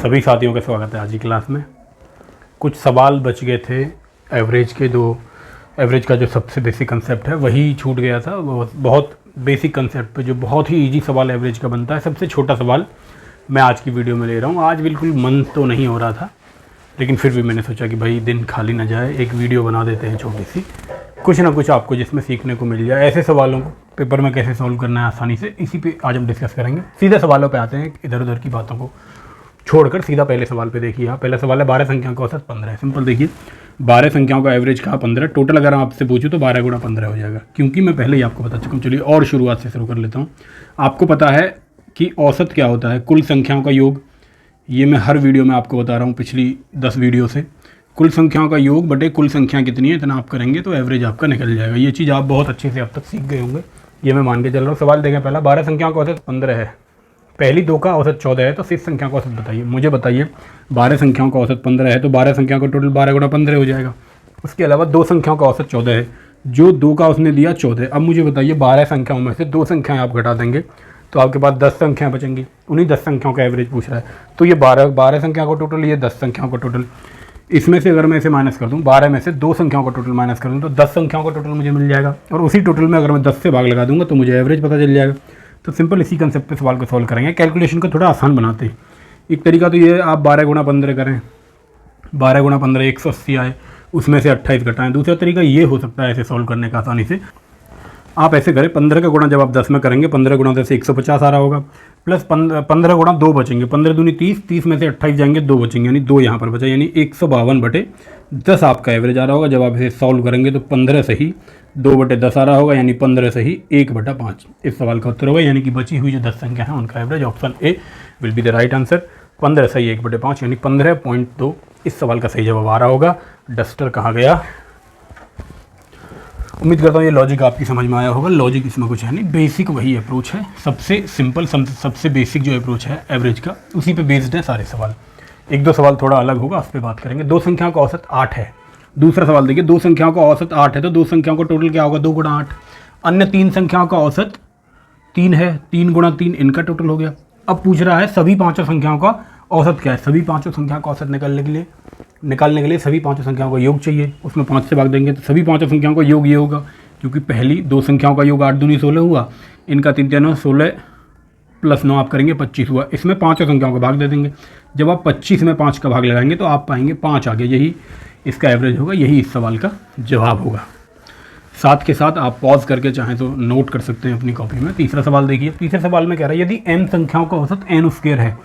सभी साथियों का स्वागत है आज की क्लास में। कुछ सवाल बच गए थे एवरेज के, एवरेज का जो सबसे बेसिक कंसेप्ट है वही छूट गया था। बहुत बेसिक कंसेप्ट पे जो बहुत ही इजी सवाल एवरेज का बनता है, सबसे छोटा सवाल मैं आज की वीडियो में ले रहा हूँ। आज बिल्कुल मन तो नहीं हो रहा था, लेकिन फिर भी मैंने सोचा कि भाई दिन खाली ना जाए, एक वीडियो बना देते हैं छोटी सी, कुछ ना कुछ आपको जिसमें सीखने को मिल जाए। ऐसे सवालों को पेपर में कैसे सॉल्व करना है आसानी से, इसी पे आज हम डिस्कस करेंगे। सीधे सवालों पे आते हैं, इधर उधर की बातों को छोड़कर सीधा पहले सवाल पे देखिए। यहाँ पहला सवाल है 12 संख्याओं का औसत 15 है। सिंपल देखिए, 12 संख्याओं का एवरेज कहा 15, टोटल अगर आपसे पूछूँ तो 12 गुणा 15 हो जाएगा, क्योंकि मैं पहले ही आपको बता चुका हूँ। चलिए और शुरुआत से शुरू कर लेता हूँ। आपको पता है कि औसत क्या होता है? कुल संख्याओं का योग। ये मैं हर वीडियो में आपको बता रहा हूँ, पिछली 10 वीडियो से। कुल संख्याओं का योग बटे कुल संख्या कितनी है, इतना आप करेंगे तो एवरेज आपका निकल जाएगा। ये चीज़ आप बहुत अच्छे से अब तक सीख गए होंगे, ये मैं मान के चल रहा हूँ। सवाल देखें पहला, 12 संख्याओं का औसत 15 है, पहली दो का औसत 14 है, तो शेष संख्या का औसत बताइए। मुझे बताइए, 12 संख्याओं का औसत 15 है तो 12 संख्याओं का टोटल 12 गुणा 15 हो जाएगा। उसके अलावा दो संख्याओं का औसत 14 है, जो दो का उसने दिया 14। अब मुझे बताइए 12 संख्याओं में से दो संख्याएं आप घटा देंगे तो आपके पास 10 संख्याएं बचेंगी। उन्हीं 10 संख्याओं का एवरेज पूछ रहा है, तो ये 12 संख्याओं का टोटल, ये 10 संख्याओं का टोटल। इसमें से अगर मैं इसे माइनस कर दूं, 12 में से दो संख्याओं का टोटल माइनस कर दूं तो 10 संख्याओं का टोटल मुझे मिल जाएगा। और उसी टोटल में अगर मैं 10 से भाग लगा दूंगा तो मुझे एवरेज पता चल जाएगा। तो सिंपल इसी कंसेप्ट पे सवाल को सॉल्व करेंगे। कैलकुलेशन को थोड़ा आसान बनाते हैं। एक तरीका तो ये, आप 12 गुणा 15 करें, 12 गुणा 15 180 आए, उसमें से 28 घटाएं। दूसरा तरीका ये हो सकता है ऐसे सॉल्व करने का आसानी से। आप ऐसे करें, 15 का गुणा जब आप 10 में करेंगे, 15 गुणा 10 150 आ रहा होगा, प्लस 15 गुणा 2 बचेंगे, 15 दूनी 30, 30 में से 28 जाएंगे, 2 बचेंगे, यानी 2 यहाँ पर बचा, यानी 152 बटे 10 आपका एवरेज आ रहा होगा। जब आप इसे सॉल्व करेंगे तो 15 सही 2 बटे 10 आ रहा होगा, यानी 15 सही 1/5 इस सवाल का उत्तर होगा। यानी कि बची हुई जो 10 संख्या है उनका average option A will be the right answer. 15 सही 1/5 यानी 15.2 इस सवाल का सही जवाब आ रहा होगा। डस्टर कहाँ गया? उम्मीद करता हूँ ये लॉजिक आपकी समझ में आया होगा। लॉजिक इसमें कुछ है नहीं, बेसिक वही अप्रोच है, सबसे सिंपल सबसे बेसिक जो अप्रोच है एवरेज का, उसी पे बेस्ड है सारे सवाल। एक दो सवाल थोड़ा अलग होगा, उस पर बात करेंगे। दो संख्याओं का औसत 8 है। दूसरा सवाल देखिए, दो संख्याओं का औसत 8 है तो दो संख्याओं का टोटल क्या होगा? 2 गुणा 8। अन्य तीन संख्याओं का औसत 3 है, 3 गुणा 3 इनका टोटल हो गया। अब पूछ रहा है सभी पाँचों संख्याओं का औसत क्या है। सभी पाँचों संख्याओं का औसत निकालने के लिए सभी पाँचों संख्याओं का योग चाहिए। उसमें 5 से भाग देंगे तो सभी पाँचों संख्याओं का योग ये होगा, क्योंकि पहली दो संख्याओं का योग 8 दूनी 16 हुआ, इनका 3 3 16 प्लस 9 आप करेंगे 25 हुआ। इसमें पाँचों संख्याओं का भाग दे देंगे। जब आप 25 में 5 का भाग लगाएंगे तो आप पाएंगे 5 आ गया। यही इसका एवरेज होगा, यही इस सवाल का जवाब होगा। साथ के साथ आप पॉज करके चाहें तो नोट कर सकते हैं अपनी कॉपी में। तीसरा सवाल देखिए, तीसरे सवाल में कह रहा है यदि n संख्याओं का औसत n स्क्वायर है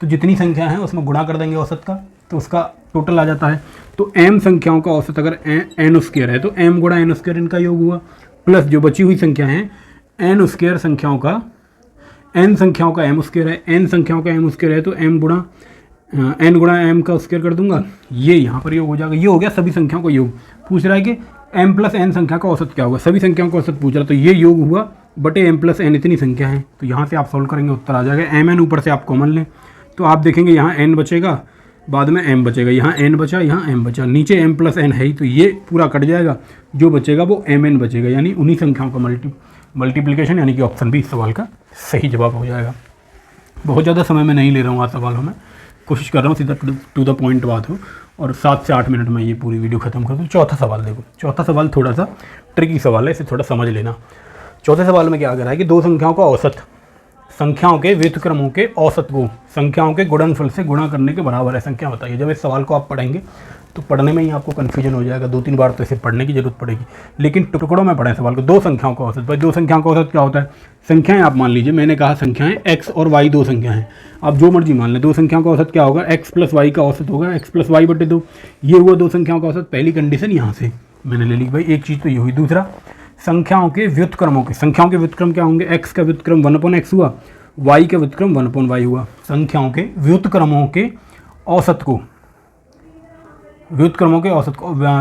तो जितनी संख्या है उसमें गुणा कर देंगे औसत का, तो उसका टोटल आ जाता है। तो m संख्याओं का औसत अगर n स्क्वायर है तो m गुणा n स्क्वायर इनका योग हुआ, प्लस जो बची हुई संख्या है n स्क्वायर संख्याओं का, n संख्याओं का m स्क्वायर है, n संख्याओं का m स्क्वायर है तो n गुणा m का स्क्वायर कर दूंगा, ये यहाँ पर योग हो जाएगा। ये हो गया सभी संख्याओं का योग। पूछ रहा है कि m प्लस n संख्या का औसत क्या होगा, सभी संख्याओं का औसत पूछ रहा है, तो ये योग हुआ बटे m प्लस n इतनी संख्या है। तो यहाँ से आप सॉल्व करेंगे, उत्तर आ जाएगा। mn ऊपर से आप कॉमन लें तो आप देखेंगे यहाँ n बचेगा, बाद में m बचेगा, यहाँ n बचा, यहाँ m बचा, नीचे m प्लस n है ही, तो ये पूरा कट जाएगा, जो बचेगा वो mn बचेगा, यानी उन्हीं संख्याओं का मल्टीप्लिकेशन, यानी कि ऑप्शन भी इस सवाल का सही जवाब हो जाएगा। बहुत ज़्यादा समय मैं नहीं ले रहा हूँ आज सवालों में, कोशिश कर रहा हूँ सीधा टू द पॉइंट बात हो, और 7 से 8 मिनट में ये पूरी वीडियो खत्म कर दूँ। चौथा सवाल देखो, चौथा सवाल थोड़ा सा ट्रिकी सवाल है, इसे थोड़ा समझ लेना। चौथे सवाल में क्या कर रहा है कि दो संख्याओं का औसत संख्याओं के व्युत्क्रमों के औसत को संख्याओं के गुणनफल से गुणा करने के बराबर है। संख्या बताइए। जब इस सवाल को आप पढ़ेंगे तो पढ़ने में ही आपको कन्फ्यूजन हो जाएगा, 2-3 बार तो इसे पढ़ने की जरूरत पड़ेगी, लेकिन टुकड़ों में पढ़ें सवाल को। दो संख्याओं का औसत, भाई दो संख्याओं का औसत क्या होता है? संख्याएं आप मान लीजिए, मैंने कहा संख्याएं x और y दो संख्या हैं, आप जो मर्जी मान लें। दो संख्याओं का औसत क्या होगा? x प्लस y का औसत होगा x प्लस y बटे 2। ये हुआ दो संख्याओं का औसत। पहली कंडीशन यहाँ से मैंने ले ली, भाई एक चीज़ तो ये हुई। दूसरा, संख्याओं के व्युत्क्रमों के, संख्याओं के व्युत्क्रम क्या होंगे? x का व्युत्क्रम 1/x हुआ, y का व्युत्क्रम 1/y हुआ। संख्याओं के व्युत्क्रमों के औसत को,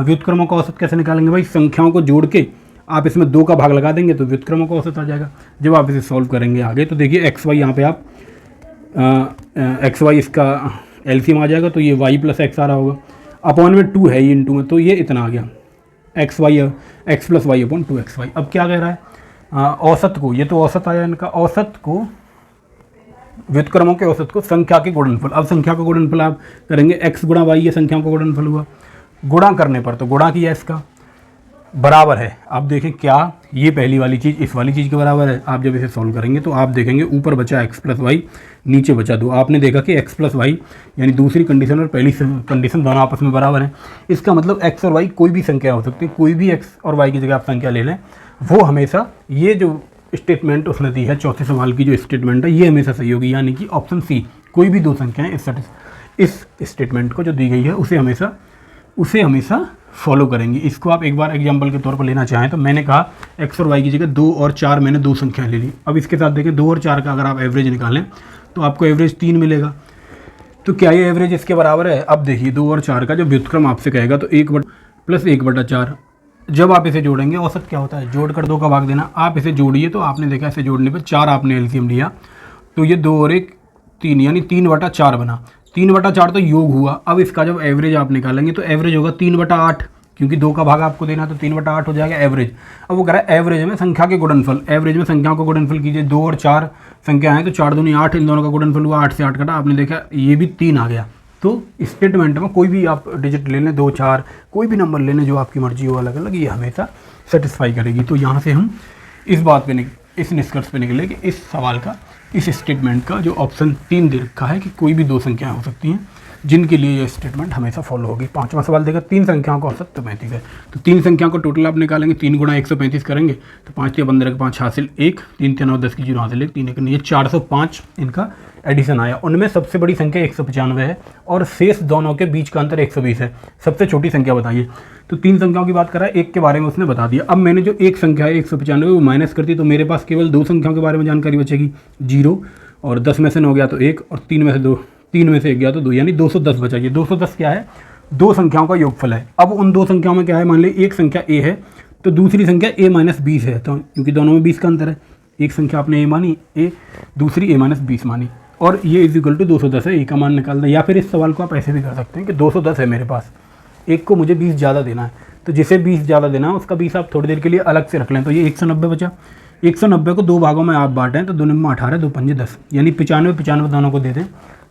व्युत्क्रमों का औसत कैसे निकालेंगे? भाई संख्याओं को जोड़ के आप इसमें 2 का भाग लगा देंगे तो व्युत्क्रमों का औसत आ जाएगा। जब आप इसे सॉल्व करेंगे आगे तो देखिए x y, यहाँ पे आप x y इसका एलसीएम आ जाएगा, तो ये y प्लस x आ रहा होगा, अपॉन में 2 है, ये इंटू में, तो ये इतना आ गया x plus Y upon 2xy। अब क्या कह रहा है? औसत को, ये तो औसत आया इनका, औसत को व्युत्क्रमों के औसत को संख्या के गुणनफल। अब संख्या का गुणनफल आप करेंगे x गुणा y, ये संख्याओं का गुणनफल हुआ, गुणा करने पर तो गुणा किया इसका, बराबर है। आप देखें क्या ये पहली वाली चीज़ इस वाली चीज़ के बराबर है। आप जब इसे सॉल्व करेंगे तो आप देखेंगे ऊपर बचा x प्लस वाई, नीचे बचा 2। आपने देखा कि x प्लस वाई यानी दूसरी कंडीशन और पहली कंडीशन दोनों आपस में बराबर हैं। इसका मतलब x और y कोई भी संख्या हो सकती है, कोई भी x और y की जगह आप संख्या ले लें, वो हमेशा ये जो स्टेटमेंट उसने दी है चौथे सवाल की जो स्टेटमेंट है ये हमेशा सही होगी। यानी कि ऑप्शन सी, कोई भी दो संख्याएँ इस स्टेटमेंट को जो दी गई है उसे हमेशा फॉलो करेंगी। इसको आप एक बार एग्जाम्पल के तौर पर लेना चाहें तो मैंने कहा x और y की जगह 2 और 4 मैंने दो संख्याएं ले ली। अब इसके साथ देखें 2 और 4 का अगर आप एवरेज निकालें तो आपको एवरेज 3 मिलेगा। तो क्या ये एवरेज इसके बराबर है? अब देखिए 2 और 4 का जो व्युत्क्रम आपसे कहेगा तो 1 प्लस 1/4, जब आप इसे जोड़ेंगे औसत क्या होता है, जोड़कर 2 का भाग देना। आप इसे जोड़िए तो आपने देखा इसे जोड़ने पर 4 आपने एलसीएम लिया तो ये 2 और 1 3 यानी 3/4 बना। 3/4 तो योग हुआ। अब इसका जब एवरेज आप निकालेंगे तो एवरेज होगा 3/8, क्योंकि 2 का भाग आपको देना तो 3/8 हो जाएगा एवरेज। अब वो कह रहा है एवरेज में संख्या के गुणनफल, एवरेज में संख्याओं का गुणनफल कीजिए। 2 और 4 संख्या है तो 4 दूनी 8, इन दोनों का गुणनफल हुआ 8 से 8 कटा, आपने देखा ये भी 3 आ गया। तो स्टेटमेंट में कोई भी आप डिजिट ले लें, 2 4 कोई भी नंबर ले लें जो आपकी मर्जी हो अलग अलग, ये हमेशा सेटिस्फाई करेगी। तो यहाँ से हम इस बात पे इस निष्कर्ष पे निकले कि इस सवाल का, इस स्टेटमेंट का जो ऑप्शन 3 दे रखा है कि कोई भी दो संख्याएं हो सकती हैं जिनके लिए ये स्टेटमेंट हमेशा फॉलो होगी। 5वां सवाल देखा 3 संख्याओं का औसत तो 35 है। तो 3 संख्याओं को टोटल आप निकालेंगे, 3 गुणा 135 करेंगे तो 5 × 15 के 5 हासिल 1, 3 × 9 10 की 0 हासिल 1, 3 1 ये 405 इनका एडिशन आया। उनमें सबसे बड़ी संख्या 195 है और शेष दोनों के बीच का अंतर 120 है। सबसे छोटी संख्या बताइए। तो 3 संख्याओं की बात करा, एक के बारे में उसने बता दिया। अब मैंने जो एक संख्या है 195 वो माइनस करती तो मेरे पास केवल 2 संख्याओं के बारे में जानकारी बचेगी, 0 और 10 में से 9 गया तो 1 और 3 में से 2, 3 में से 1 गया तो 2, यानी 210 बचा। ये 210 क्या है? दो संख्याओं का योगफल है। अब उन दो संख्याओं में क्या है, मान लीजिए एक संख्या a है तो दूसरी संख्या a-20 है, तो क्योंकि दोनों में 20 का अंतर है, एक संख्या आपने a मानी a, दूसरी a-20 मानी और ये इक्वल टू 210 है, a का मान निकालना। या फिर इस सवाल को आप ऐसे भी कर सकते हैं कि 210 है मेरे पास, एक को मुझे 20 ज़्यादा देना है, तो जिसे 20 ज़्यादा देना है उसका 20 आप थोड़ी देर के लिए अलग से रख लें। तो ये 190 बचा। 190 को 2 भागों में आप बांटें तो 2 में 18, 2 पंजे 10, यानी 95 दोनों को दे दें।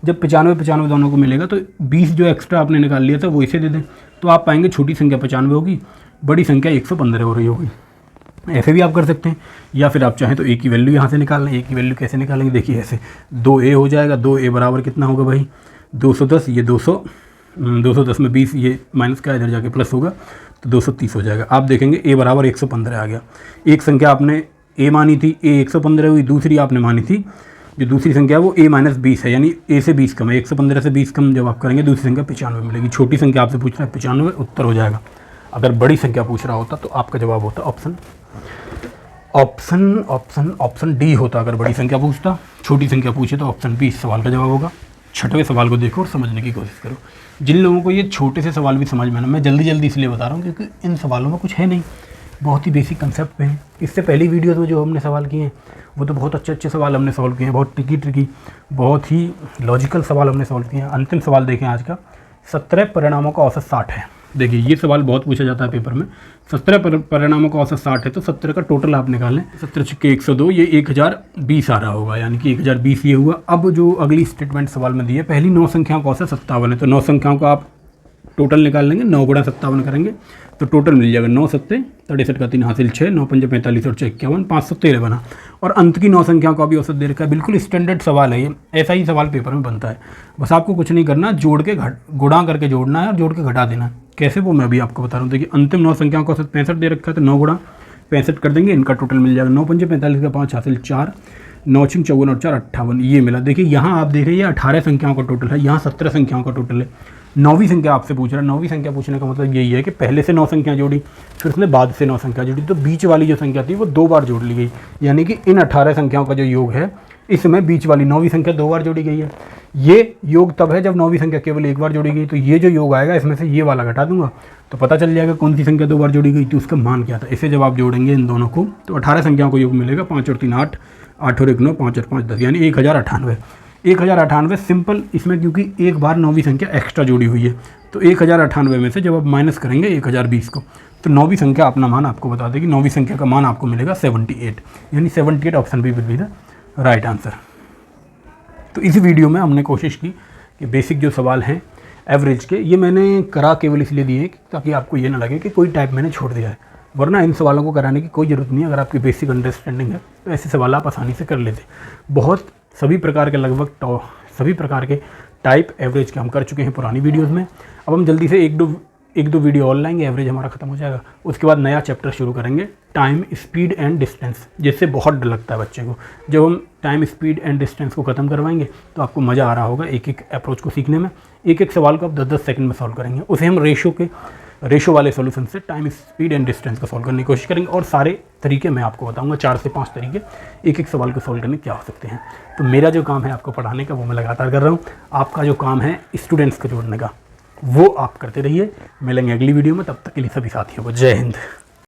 जब 95 दोनों को मिलेगा तो 20 जो एक्स्ट्रा आपने निकाल लिया था वो इसे दे दें, तो आप पाएंगे छोटी संख्या 95 होगी, बड़ी संख्या 115 हो रही होगी। ऐसे भी आप कर सकते हैं, या फिर आप चाहें तो ए की वैल्यू यहाँ से निकाल लें। ए की वैल्यू कैसे निकालेंगे, देखिए ऐसे 2a हो जाएगा, 2a बराबर कितना होगा भाई 210, ये 210 में 20 ये माइनस का इधर जाके प्लस होगा तो 230 हो जाएगा। आप देखेंगे a बराबर 115 आ गया। एक संख्या आपने a मानी थी, a 115 हुई, दूसरी आपने मानी थी जो दूसरी संख्या है वो a-20 है, यानी a से 20 कम है। 115 से 20 कम जब आप करेंगे दूसरी संख्या 95 मिलेगी। छोटी संख्या आपसे पूछ रहा है 95, उत्तर हो जाएगा। अगर बड़ी संख्या पूछ रहा होता तो आपका जवाब होता ऑप्शन डी होता। अगर बड़ी संख्या पूछता, छोटी संख्या पूछे तो ऑप्शन बी इस सवाल का जवाब होगा। 6वें सवाल को देखो और समझने की कोशिश करो। जिन लोगों को ये छोटे से सवाल भी समझ में आना, मैं जल्दी इसलिए बता रहा हूँ क्योंकि इन सवालों में कुछ है नहीं, बहुत ही बेसिक कंसेप्ट पे हैं। इससे पहली वीडियोज़ में जो हमने सवाल किए हैं वो तो बहुत अच्छे सवाल हमने सॉल्व किए हैं, बहुत ट्रिकी बहुत ही लॉजिकल सवाल हमने सॉल्व किए हैं। अंतिम सवाल देखें आज का, 17 परिणामों का औसत 60 है। देखिए ये सवाल बहुत पूछा जाता है पेपर में। 17 परिणामों का औसत 60 है तो 17 का टोटल आप निकाल लें। 17 × 102 ये 1020 आ रहा होगा, यानी कि 1020 ये हुआ। अब जो अगली स्टेटमेंट सवाल में दी है, पहली 9 संख्याओं का औसत 57 है, तो 9 संख्याओं का आप टोटल निकाल लेंगे। 9 × 57 करेंगे तो टोटल मिल जाएगा 9 7 63 का 3 हासिल 6, 9 5 45 और 6 51, 513 बना। और अंत की 9 संख्याओं का भी औसत दे रखा है। बिल्कुल स्टैंडर्ड सवाल है ये, ऐसा ही सवाल पेपर में बनता है। बस आपको कुछ नहीं करना, जोड़ के गुणा करके जोड़ना है और जोड़ के घटा देना है। कैसे वो मैं अभी आपको बता रहा हूँ। देखिए अंतिम 9 संख्याओं का औसत 65 दे रखा है, तो 9 × 65 कर देंगे, इनका टोटल मिल जाएगा 9 5 45 का 5 हासिल 4, 9 6 54 और 4 58, ये मिला। देखिए यहाँ आप देख रहे हैं ये 18 संख्याओं का टोटल है, यहाँ 17 संख्याओं का टोटल है। 9वीं संख्या आपसे पूछ रहा है। 9वीं संख्या पूछने का मतलब यही है कि पहले से 9 संख्या जोड़ी, फिर उसने बाद से 9 संख्या जोड़ी, तो बीच वाली जो संख्या थी वो 2 बार जोड़ ली गई। यानी कि इन 18 संख्याओं का जो योग है इसमें बीच वाली 9वीं संख्या 2 बार जोड़ी गई है। ये योग तब है जब 9वीं संख्या केवल 1 बार जोड़ी गई। तो ये जो योग आएगा इसमें से ये वाला घटा दूंगा तो पता चल जाएगा कौन सी संख्या 2 बार जोड़ी गई थी, उसका मान क्या था। इसे जब आप जोड़ेंगे इन दोनों को तो 18 संख्याओं को योग मिलेगा। 5 और 3 8, 8 और 1 9, 5 और 5 10, यानी 1098। 1098 सिंपल, इसमें क्योंकि एक बार 9वीं संख्या एक्स्ट्रा जोड़ी हुई है तो 1098 में से जब आप माइनस करेंगे 1020 को तो 9वीं संख्या अपना मान आपको बता देगी। 9वीं संख्या का मान आपको मिलेगा 78, यानी 78 option B will be the right answer. तो इस वीडियो में हमने कोशिश की कि बेसिक जो सवाल हैं एवरेज के, ये मैंने करा केवल इसलिए दिए ताकि आपको ये ना लगे कि कोई टाइप मैंने छोड़ दिया है, वरना इन सवालों को कराने की कोई ज़रूरत नहीं है। अगर आपकी बेसिक अंडरस्टैंडिंग है तो ऐसे सवाल आप आसानी से कर लेते। बहुत सभी प्रकार के लगभग सभी प्रकार के टाइप एवरेज के हम कर चुके हैं पुरानी वीडियोज़ में। अब हम जल्दी से एक दो वीडियो और लाएंगे, एवरेज हमारा खत्म हो जाएगा। उसके बाद नया चैप्टर शुरू करेंगे, टाइम, स्पीड एंड डिस्टेंस, जिससे बहुत डर लगता है बच्चे को। जब हम टाइम, स्पीड एंड डिस्टेंस को ख़त्म करवाएंगे तो आपको मज़ा आ रहा होगा एक एक अप्रोच को सीखने में। एक एक सवाल को आप 10-10 सेकंड में सॉल्व करेंगे। उसे हम रेशो वाले सोल्यूशन से टाइम, स्पीड एंड डिस्टेंस को सॉल्व करने की कोशिश करेंगे, और सारे तरीके मैं आपको बताऊंगा, 4 से 5 तरीके एक एक सवाल को सॉल्व करने क्या हो सकते हैं। तो मेरा जो काम है आपको पढ़ाने का वो मैं लगातार कर रहा हूँ, आपका जो काम है स्टूडेंट्स को जोड़ने का वो आप करते रहिए। मिलेंगे अगली वीडियो में, तब तक के लिए सभी साथियों को जय हिंद।